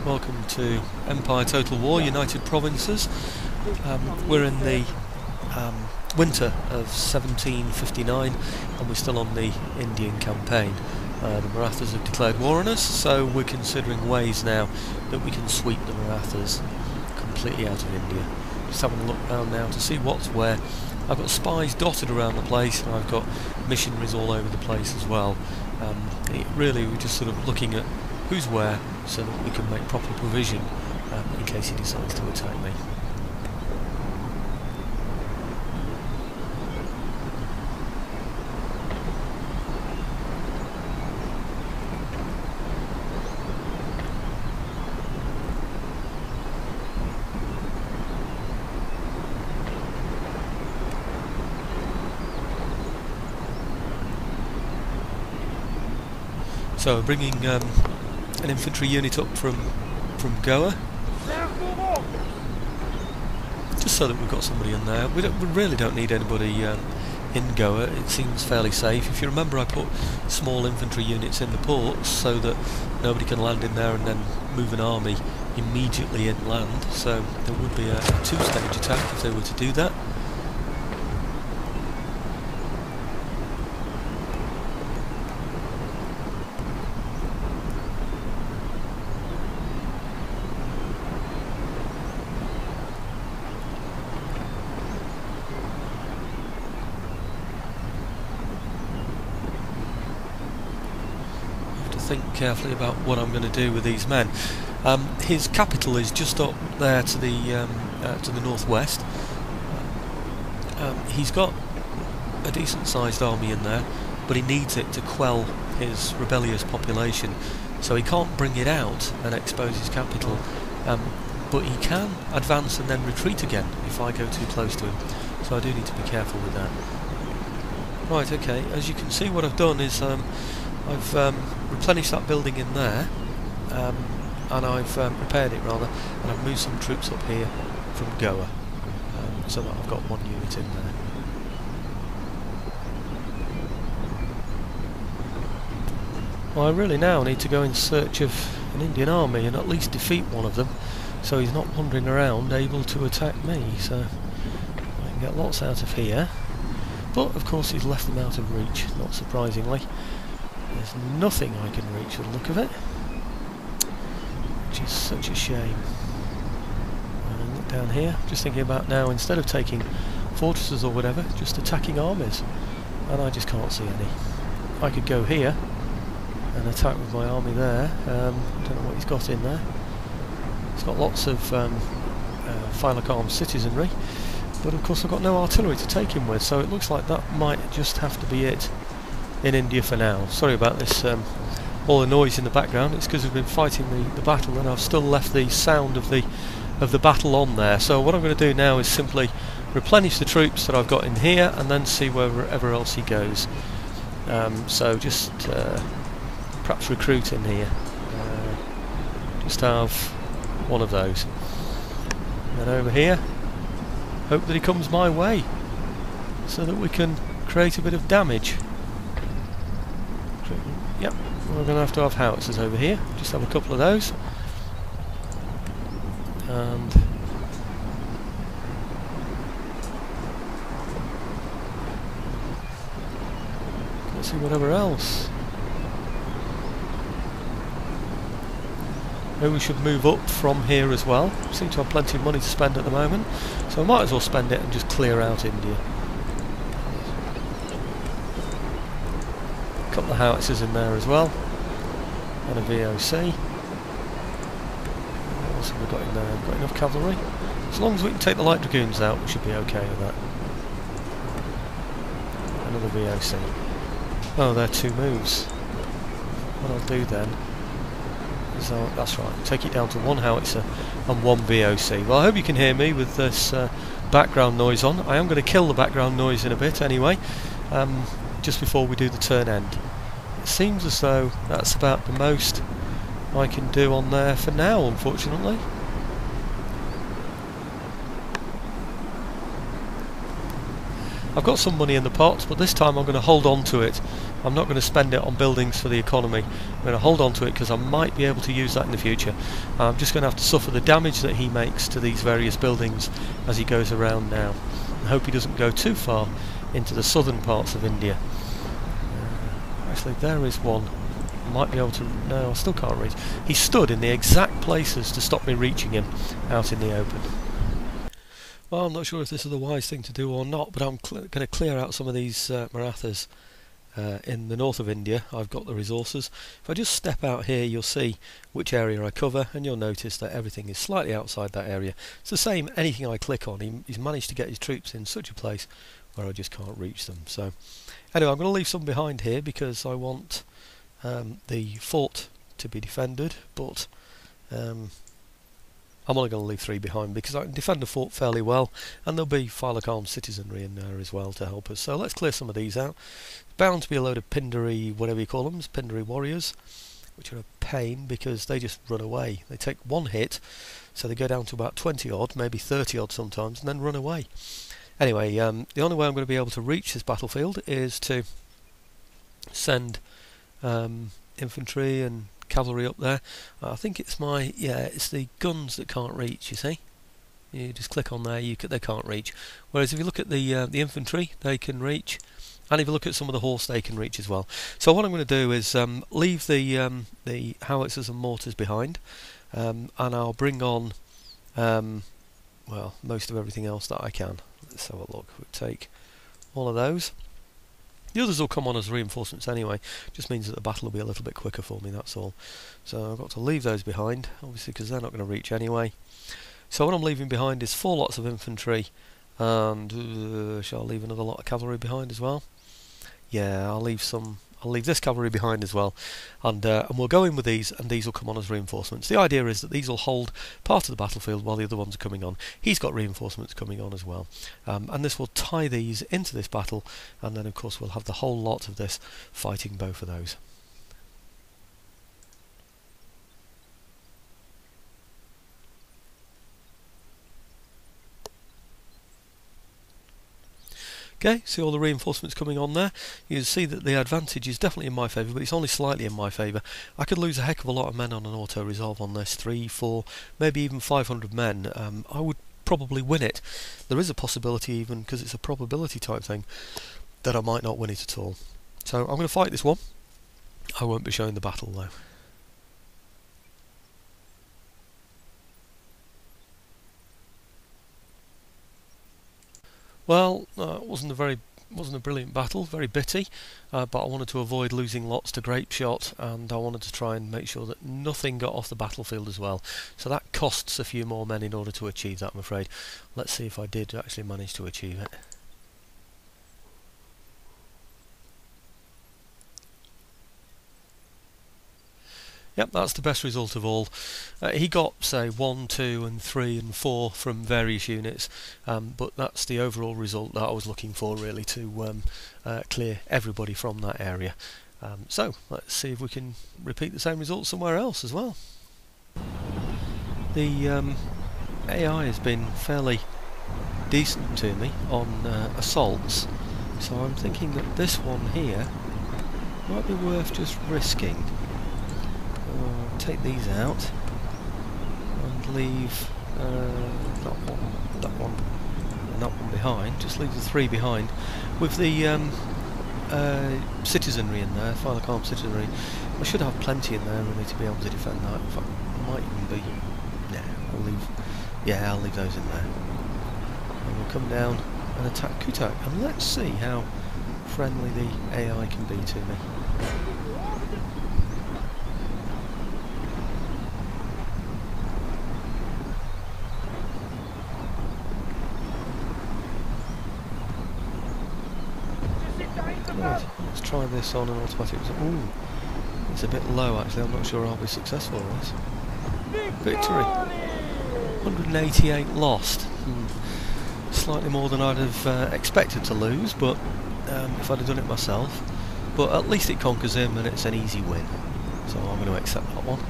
Welcome to Empire Total War United Provinces. We're in the winter of 1759 and we're still on the Indian campaign. The Marathas have declared war on us, so we're considering ways now that we can sweep the Marathas completely out of India. Just having a look around now to see what's where. I've got spies dotted around the place, and I've got missionaries all over the place as well. Really, we're just sort of looking at who's where so that we can make proper provision in case he decides to attack me. So bringing an infantry unit up from Goa, just so that we've got somebody in there. We really don't need anybody in Goa. It seems fairly safe. If you remember, I put small infantry units in the ports so that nobody can land in there and then move an army immediately inland. So there would be a two-stage attack if they were to do that. Think carefully about what I'm going to do with these men. His capital is just up there to the northwest. He's got a decent sized army in there, but he needs it to quell his rebellious population, so he can't bring it out and expose his capital, but he can advance and then retreat again if I go too close to him, so I do need to be careful with that. Right, okay, as you can see, what I've done is I've replenished that building in there, and I've repaired it rather, and I've moved some troops up here from Goa, so that I've got one unit in there. Well, I really now need to go in search of an Indian army and at least defeat one of them, so he's not wandering around able to attack me, so I can get lots out of here. But of course he's left them out of reach, not surprisingly. There's nothing I can reach with the look of it, which is such a shame. And look down here, just thinking about now, instead of taking fortresses or whatever, just attacking armies, and I just can't see any. I could go here and attack with my army there. I don't know what he's got in there. He's got lots of Phylacam citizenry, but of course I've got no artillery to take him with, so it looks like that might just have to be it in India for now. Sorry about this, all the noise in the background. It's because we've been fighting the battle, and I've still left the sound of the battle on there. So what I'm going to do now is simply replenish the troops that I've got in here, and then see wherever else he goes. So just perhaps recruit in here. Just have one of those. And over here, hope that he comes my way, so that we can create a bit of damage. Yep, we're going to have howitzers over here. Just have a couple of those. And let's see whatever else. Maybe we should move up from here as well. We seem to have plenty of money to spend at the moment, so I might as well spend it and just clear out India. Couple of howitzers in there as well, and a VOC. What else have we got in there? We've got enough cavalry. As long as we can take the light dragoons out, we should be okay with that. Another VOC. Oh, they're two moves. What I'll do then is that's right, take it down to one howitzer and one VOC. Well, I hope you can hear me with this background noise on. I am going to kill the background noise in a bit anyway. Just before we do the turn end. It seems as though that's about the most I can do on there for now, unfortunately. I've got some money in the pot, but this time I'm going to hold on to it. I'm not going to spend it on buildings for the economy. I'm going to hold on to it because I might be able to use that in the future. I'm just going to have to suffer the damage that he makes to these various buildings as he goes around now. I hope he doesn't go too far into the southern parts of India. Actually, there is one. I might be able to... No, I still can't reach. He stood in the exact places to stop me reaching him out in the open. Well, I'm not sure if this is the wise thing to do or not, but I'm going to clear out some of these Marathas in the north of India. I've got the resources. If I just step out here, you'll see which area I cover, and you'll notice that everything is slightly outside that area. It's the same, anything I click on, he's managed to get his troops in such a place where I just can't reach them. So, anyway, I'm going to leave some behind here because I want the fort to be defended, but I'm only going to leave 3 behind because I can defend the fort fairly well, and there'll be Phylacam citizenry in there as well to help us. So let's clear some of these out. There's bound to be a load of Pindari, whatever you call them, Pindari warriors, which are a pain because they just run away. They take one hit, so they go down to about 20 odd, maybe 30 odd sometimes, and then run away. Anyway, the only way I'm going to be able to reach this battlefield is to send infantry and cavalry up there. I think it's it's the guns that can't reach, you see. You just click on there, they can't reach. Whereas if you look at the infantry, they can reach, and if you look at some of the horse, they can reach as well. So what I'm going to do is leave the howitzers and mortars behind, and I'll bring on well, most of everything else that I can. Let's have a look. We'll take all of those. The others will come on as reinforcements anyway, just means that the battle will be a little bit quicker for me, that's all. So I've got to leave those behind, obviously because they're not going to reach anyway. So what I'm leaving behind is 4 lots of infantry, and shall I leave another lot of cavalry behind as well? Yeah, I'll leave this cavalry behind as well, and we'll go in with these, and these will come on as reinforcements. The idea is that these will hold part of the battlefield while the other ones are coming on. He's got reinforcements coming on as well, and this will tie these into this battle, and then of course we'll have the whole lot of this fighting both of those. Okay, see all the reinforcements coming on there. You can see that the advantage is definitely in my favour, but it's only slightly in my favour. I could lose a heck of a lot of men on an auto-resolve on this, 3, 4, maybe even 500 men. I would probably win it. There is a possibility even, because it's a probability type thing, that I might not win it at all. So I'm going to fight this one. I won't be showing the battle though. Well, it wasn't a brilliant battle, very bitty, but I wanted to avoid losing lots to grape shot, and I wanted to try and make sure that nothing got off the battlefield as well. So that costs a few more men in order to achieve that, I'm afraid. Let's see if I did actually manage to achieve it. Yep, that's the best result of all. He got, say, 1, 2 and 3 and 4 from various units, but that's the overall result that I was looking for, really, to clear everybody from that area. So, let's see if we can repeat the same result somewhere else as well. The AI has been fairly decent to me on assaults, so I'm thinking that this one here might be worth just risking. Take these out and leave that one and that one behind. Just leave the 3 behind with the citizenry in there, Phylacam citizenry. I should have plenty in there really to be able to defend that. In fact, might even be. I'll leave those in there. And we'll come down and attack Cuttack, and let's see how friendly the AI can be to me. Right, let's try this on an automatic. Ooh, it's a bit low actually, I'm not sure I'll be successful in this. Victory! 188 lost. Slightly more than I'd have expected to lose, but if I'd have done it myself. But at least it conquers him and it's an easy win. So I'm going to accept that one.